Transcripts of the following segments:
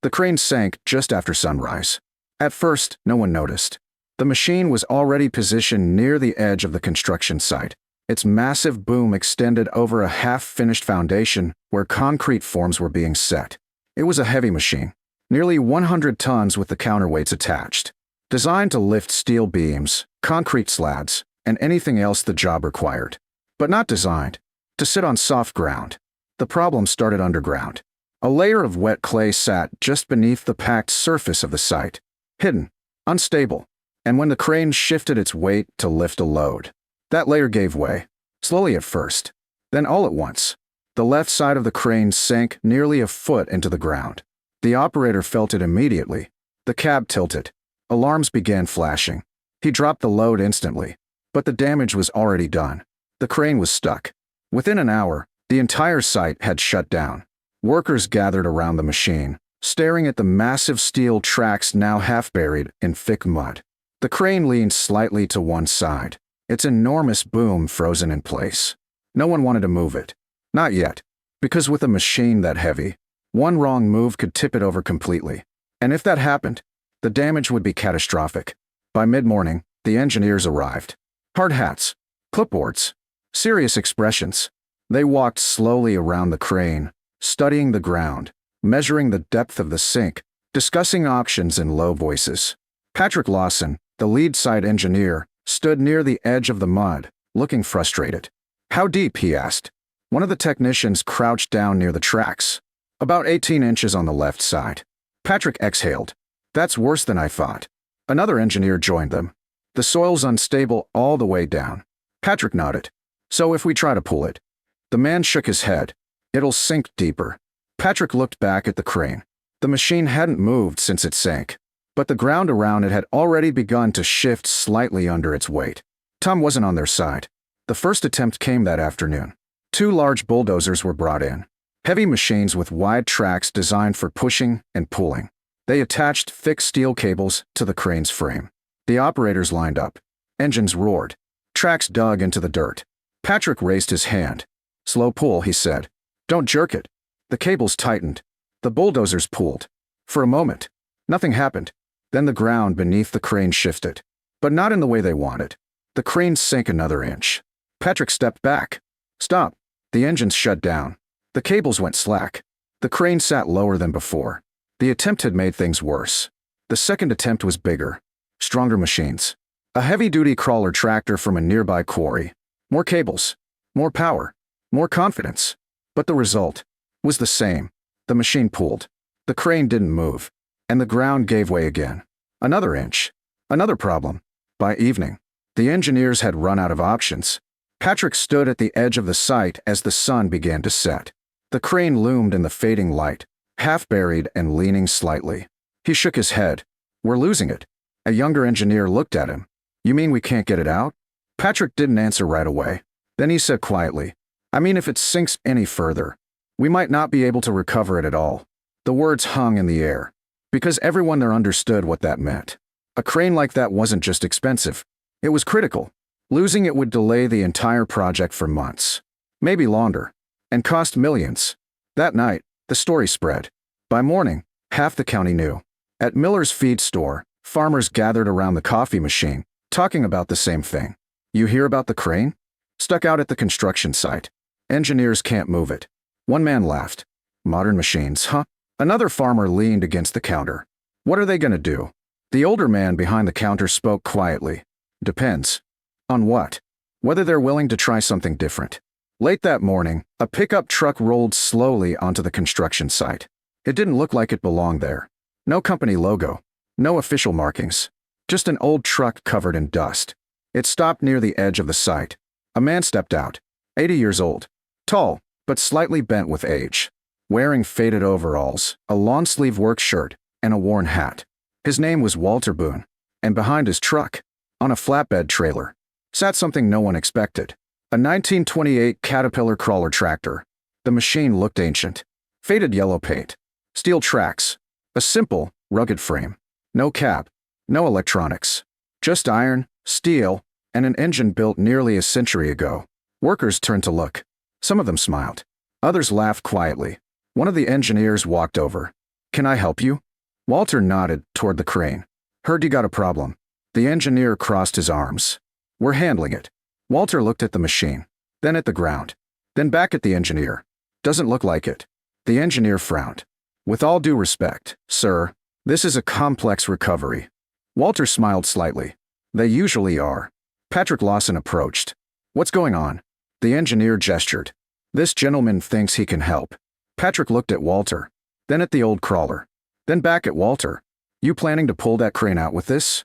The crane sank just after sunrise. At first, no one noticed. The machine was already positioned near the edge of the construction site. Its massive boom extended over a half-finished foundation where concrete forms were being set. It was a heavy machine, nearly 100 tons with the counterweights attached, designed to lift steel beams, concrete slabs, and anything else the job required. But not designed to sit on soft ground. The problem started underground. A layer of wet clay sat just beneath the packed surface of the site, hidden, unstable, and when the crane shifted its weight to lift a load, that layer gave way, slowly at first. Then all at once, the left side of the crane sank nearly a foot into the ground. The operator felt it immediately. The cab tilted. Alarms began flashing. He dropped the load instantly, but the damage was already done. The crane was stuck. Within an hour, the entire site had shut down. Workers gathered around the machine, staring at the massive steel tracks now half buried in thick mud. The crane leaned slightly to one side, its enormous boom frozen in place. No one wanted to move it. Not yet, because with a machine that heavy, one wrong move could tip it over completely. And if that happened, the damage would be catastrophic. By mid-morning, the engineers arrived. Hard hats, clipboards, serious expressions. They walked slowly around the crane, studying the ground, measuring the depth of the sink, discussing options in low voices. Patrick Lawson, the lead site engineer, stood near the edge of the mud, looking frustrated. "How deep?" he asked. One of the technicians crouched down near the tracks. "About 18 inches on the left side." Patrick exhaled. "That's worse than I thought." Another engineer joined them. "The soil's unstable all the way down." Patrick nodded. "So if we try to pull it?" The man shook his head. "It'll sink deeper." Patrick looked back at the crane. The machine hadn't moved since it sank, but the ground around it had already begun to shift slightly under its weight. Tom wasn't on their side. The first attempt came that afternoon. 2 large bulldozers were brought in, heavy machines with wide tracks designed for pushing and pulling. They attached thick steel cables to the crane's frame. The operators lined up. Engines roared. Tracks dug into the dirt. Patrick raised his hand. "Slow pull," he said. "Don't jerk it." The cables tightened. The bulldozers pulled. For a moment, nothing happened. Then the ground beneath the crane shifted, but not in the way they wanted. The crane sank another inch. Patrick stepped back. "Stop." The engines shut down. The cables went slack. The crane sat lower than before. The attempt had made things worse. The second attempt was bigger. Stronger machines. A heavy-duty crawler tractor from a nearby quarry. More cables. More power. More confidence. But the result was the same. The machine pulled. The crane didn't move. And the ground gave way again. Another inch. Another problem. By evening, the engineers had run out of options. Patrick stood at the edge of the site as the sun began to set. The crane loomed in the fading light, half buried and leaning slightly. He shook his head. "We're losing it." A younger engineer looked at him. "You mean we can't get it out?" Patrick didn't answer right away. Then he said quietly, "I mean, if it sinks any further, we might not be able to recover it at all." The words hung in the air, because everyone there understood what that meant. A crane like that wasn't just expensive. It was critical. Losing it would delay the entire project for months, maybe longer, and cost millions. That night, the story spread. By morning, half the county knew. At Miller's feed store, farmers gathered around the coffee machine, talking about the same thing. "You hear about the crane? Stuck out at the construction site. Engineers can't move it." One man laughed. "Modern machines, huh?" Another farmer leaned against the counter. "What are they going to do?" The older man behind the counter spoke quietly. "Depends." "On what?" "Whether they're willing to try something different." Late that morning, a pickup truck rolled slowly onto the construction site. It didn't look like it belonged there. No company logo. No official markings. Just an old truck covered in dust. It stopped near the edge of the site. A man stepped out, 80 years old. Tall, but slightly bent with age. Wearing faded overalls, a long-sleeve work shirt, and a worn hat. His name was Walter Boone, and behind his truck, on a flatbed trailer, sat something no one expected. A 1928 Caterpillar crawler tractor. The machine looked ancient. Faded yellow paint. Steel tracks. A simple, rugged frame. No cab. No electronics. Just iron, steel, and an engine built nearly a century ago. Workers turned to look. Some of them smiled. Others laughed quietly. One of the engineers walked over. Can I help you? Walter nodded toward the crane. Heard you got a problem. The engineer crossed his arms. We're handling it. Walter looked at the machine, then at the ground, then back at the engineer. Doesn't look like it. The engineer frowned. With all due respect, sir, this is a complex recovery. Walter smiled slightly. They usually are. Patrick Lawson approached. What's going on? The engineer gestured. This gentleman thinks he can help. Patrick looked at Walter, then at the old crawler, then back at Walter. You planning to pull that crane out with this?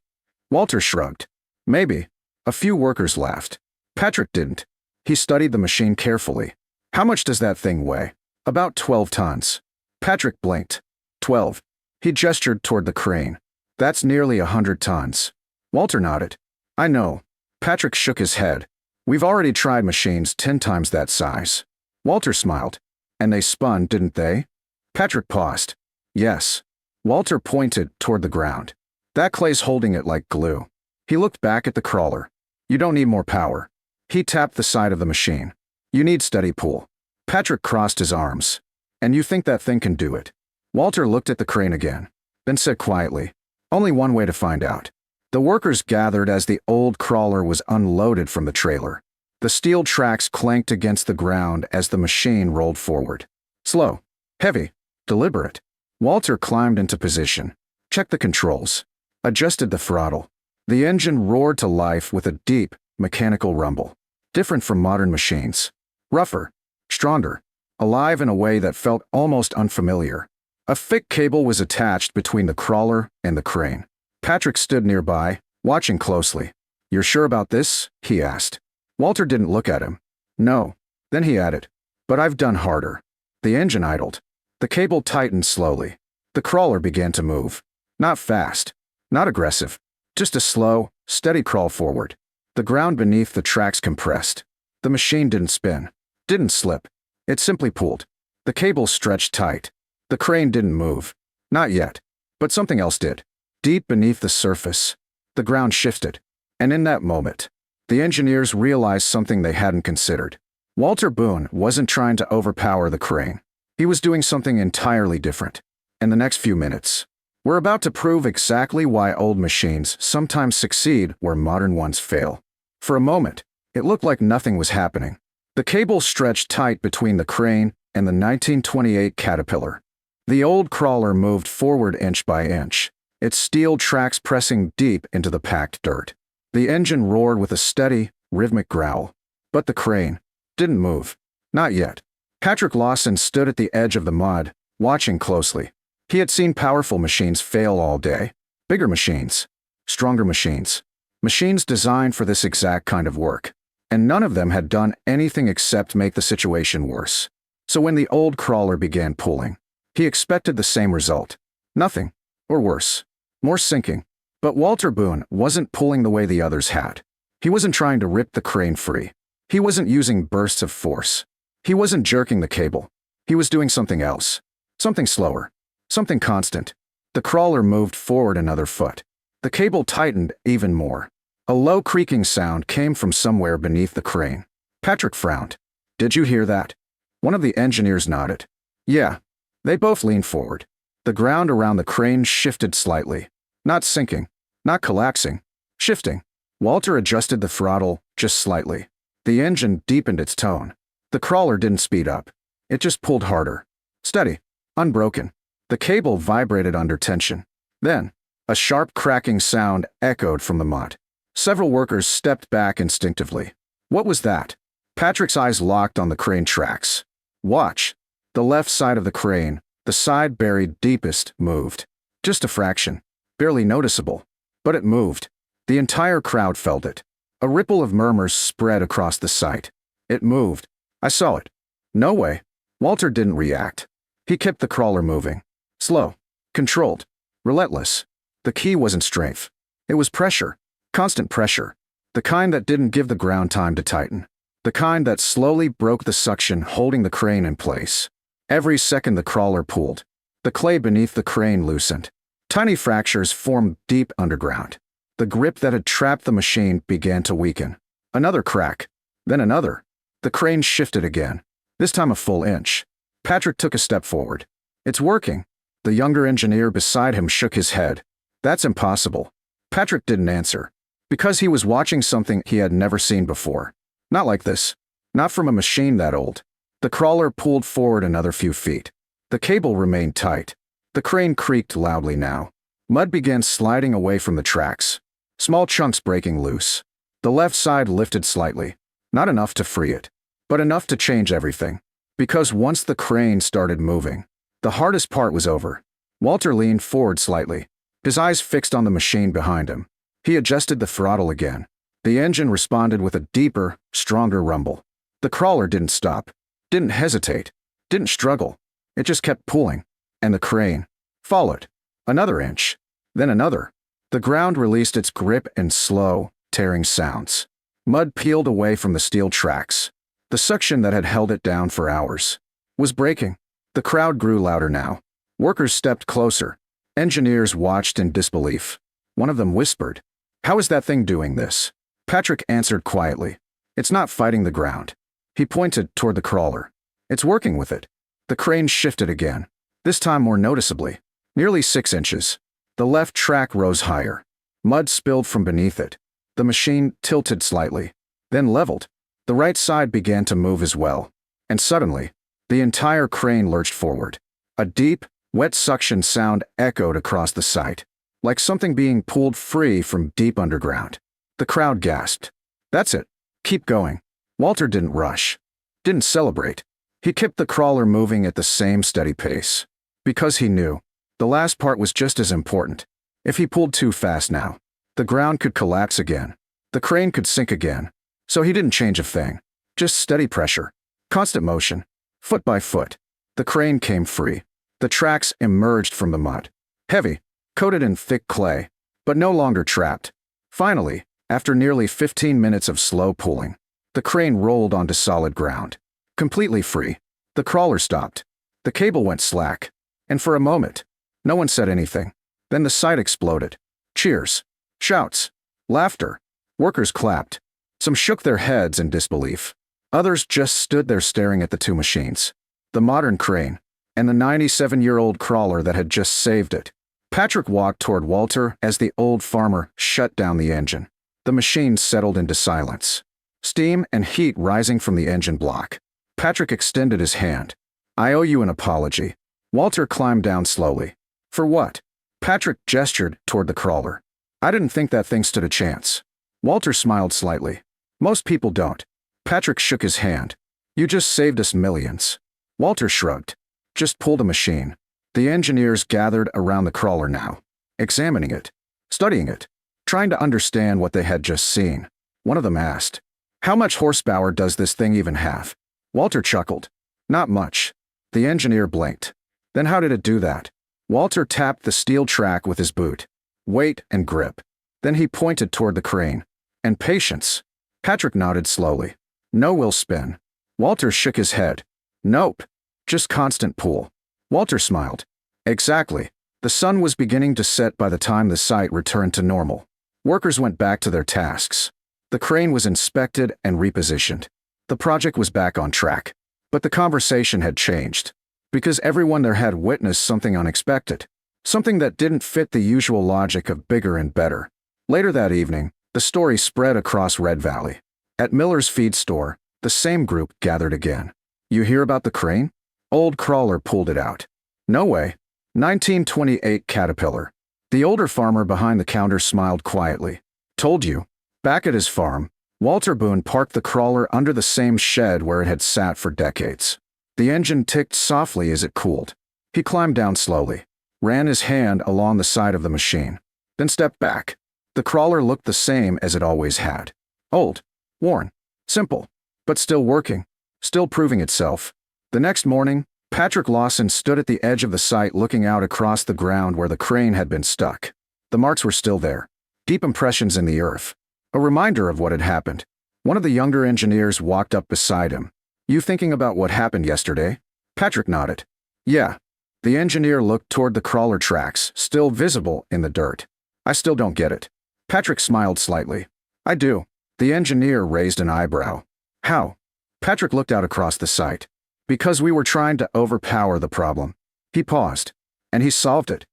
Walter shrugged. Maybe. A few workers laughed. Patrick didn't. He studied the machine carefully. How much does that thing weigh? About 12 tons. Patrick blinked. 12. He gestured toward the crane. That's nearly 100 tons. Walter nodded. I know. Patrick shook his head. We've already tried machines 10 times that size. Walter smiled. And they spun, didn't they? Patrick paused. Yes. Walter pointed toward the ground. That clay's holding it like glue. He looked back at the crawler. You don't need more power. He tapped the side of the machine. You need steady pull. Patrick crossed his arms. And you think that thing can do it? Walter looked at the crane again, then said quietly, only one way to find out. The workers gathered as the old crawler was unloaded from the trailer. The steel tracks clanked against the ground as the machine rolled forward. Slow, heavy, deliberate. Walter climbed into position, checked the controls, adjusted the throttle. The engine roared to life with a deep, mechanical rumble. Different from modern machines. Rougher, stronger, alive in a way that felt almost unfamiliar. A thick cable was attached between the crawler and the crane. Patrick stood nearby, watching closely. You're sure about this? He asked. Walter didn't look at him. No. Then he added, but I've done harder. The engine idled. The cable tightened slowly. The crawler began to move. Not fast. Not aggressive. Just a slow, steady crawl forward. The ground beneath the tracks compressed. The machine didn't spin. Didn't slip. It simply pulled. The cable stretched tight. The crane didn't move. Not yet. But something else did. Deep beneath the surface, the ground shifted. And in that moment, the engineers realized something they hadn't considered. Walter Boone wasn't trying to overpower the crane. He was doing something entirely different. In the next few minutes, we're about to prove exactly why old machines sometimes succeed where modern ones fail. For a moment, it looked like nothing was happening. The cable stretched tight between the crane and the 1928 Caterpillar. The old crawler moved forward inch by inch, its steel tracks pressing deep into the packed dirt. The engine roared with a steady, rhythmic growl. But the crane didn't move. Not yet. Patrick Lawson stood at the edge of the mud, watching closely. He had seen powerful machines fail all day. Bigger machines. Stronger machines. Machines designed for this exact kind of work. And none of them had done anything except make the situation worse. So when the old crawler began pulling, he expected the same result. Nothing. Or worse. More sinking. But Walter Boone wasn't pulling the way the others had. He wasn't trying to rip the crane free. He wasn't using bursts of force. He wasn't jerking the cable. He was doing something else. Something slower. Something constant. The crawler moved forward another foot. The cable tightened even more. A low creaking sound came from somewhere beneath the crane. Patrick frowned. Did you hear that? One of the engineers nodded. Yeah. They both leaned forward. The ground around the crane shifted slightly. Not sinking. Not collapsing. Shifting. Walter adjusted the throttle just slightly. The engine deepened its tone. The crawler didn't speed up. It just pulled harder. Steady. Unbroken. The cable vibrated under tension. Then, a sharp cracking sound echoed from the mud. Several workers stepped back instinctively. What was that? Patrick's eyes locked on the crane tracks. Watch. The left side of the crane, the side buried deepest, moved. Just a fraction. Barely noticeable. But it moved. The entire crowd felt it. A ripple of murmurs spread across the site. It moved. I saw it. No way. Walter didn't react. He kept the crawler moving. Slow. Controlled. Relentless. The key wasn't strength. It was pressure. Constant pressure. The kind that didn't give the ground time to tighten. The kind that slowly broke the suction holding the crane in place. Every second the crawler pulled. The clay beneath the crane loosened. Tiny fractures formed deep underground. The grip that had trapped the machine began to weaken. Another crack. Then another. The crane shifted again. This time a full inch. Patrick took a step forward. It's working. The younger engineer beside him shook his head. That's impossible. Patrick didn't answer. Because he was watching something he had never seen before. Not like this. Not from a machine that old. The crawler pulled forward another few feet. The cable remained tight. The crane creaked loudly now. Mud began sliding away from the tracks. Small chunks breaking loose. The left side lifted slightly. Not enough to free it, but enough to change everything. Because once the crane started moving, the hardest part was over. Walter leaned forward slightly, his eyes fixed on the machine behind him. He adjusted the throttle again. The engine responded with a deeper, stronger rumble. The crawler didn't stop, didn't hesitate, didn't struggle. It just kept pulling, and the crane followed. Another inch, then another. The ground released its grip in slow, tearing sounds. Mud peeled away from the steel tracks. The suction that had held it down for hours was breaking. The crowd grew louder now. Workers stepped closer. Engineers watched in disbelief. One of them whispered, "How is that thing doing this?" Patrick answered quietly, "It's not fighting the ground." He pointed toward the crawler. "It's working with it." The crane shifted again, this time more noticeably. Nearly 6 inches. The left track rose higher. Mud spilled from beneath it. The machine tilted slightly, then leveled. The right side began to move as well. And suddenly, the entire crane lurched forward. A deep, wet suction sound echoed across the site, like something being pulled free from deep underground. The crowd gasped. "That's it. Keep going." Walter didn't rush. Didn't celebrate. He kept the crawler moving at the same steady pace. Because he knew, the last part was just as important. If he pulled too fast now, the ground could collapse again. The crane could sink again. So he didn't change a thing. Just steady pressure. Constant motion. Foot by foot. The crane came free. The tracks emerged from the mud. Heavy, coated in thick clay, but no longer trapped. Finally, after nearly 15 minutes of slow pulling, the crane rolled onto solid ground. Completely free. The crawler stopped. The cable went slack. And for a moment, no one said anything. Then the site exploded. Cheers. Shouts. Laughter. Workers clapped. Some shook their heads in disbelief. Others just stood there staring at the two machines. The modern crane, and the 97-year-old crawler that had just saved it. Patrick walked toward Walter as the old farmer shut down the engine. The machine settled into silence. Steam and heat rising from the engine block. Patrick extended his hand. "I owe you an apology." Walter climbed down slowly. "For what?" Patrick gestured toward the crawler. "I didn't think that thing stood a chance." Walter smiled slightly. "Most people don't." Patrick shook his hand. "You just saved us millions." Walter shrugged. "Just pulled a machine." The engineers gathered around the crawler now, examining it, studying it, trying to understand what they had just seen. One of them asked, "How much horsepower does this thing even have?" Walter chuckled. "Not much." The engineer blinked. "Then how did it do that?" Walter tapped the steel track with his boot. "Weight and grip." Then he pointed toward the crane. "And patience." Patrick nodded slowly. "No wheel spin." Walter shook his head. "Nope. Just constant pull." Walter smiled. "Exactly." The sun was beginning to set by the time the site returned to normal. Workers went back to their tasks. The crane was inspected and repositioned. The project was back on track. But the conversation had changed. Because everyone there had witnessed something unexpected. Something that didn't fit the usual logic of bigger and better. Later that evening, the story spread across Red Valley. At Miller's feed store, the same group gathered again. "You hear about the crane?" Old crawler pulled it out. "No way." 1928 Caterpillar. The older farmer behind the counter smiled quietly. "Told you." Back at his farm, Walter Boone parked the crawler under the same shed where it had sat for decades. The engine ticked softly as it cooled. He climbed down slowly, ran his hand along the side of the machine, then stepped back. The crawler looked the same as it always had. Old, worn, simple, but still working, still proving itself. The next morning, Patrick Lawson stood at the edge of the site looking out across the ground where the crane had been stuck. The marks were still there, deep impressions in the earth. A reminder of what had happened. One of the younger engineers walked up beside him. "You thinking about what happened yesterday?" Patrick nodded. "Yeah." The engineer looked toward the crawler tracks, still visible in the dirt. "I still don't get it." Patrick smiled slightly. "I do." The engineer raised an eyebrow. "How?" Patrick looked out across the site. "Because we were trying to overpower the problem." He paused. and he solved it.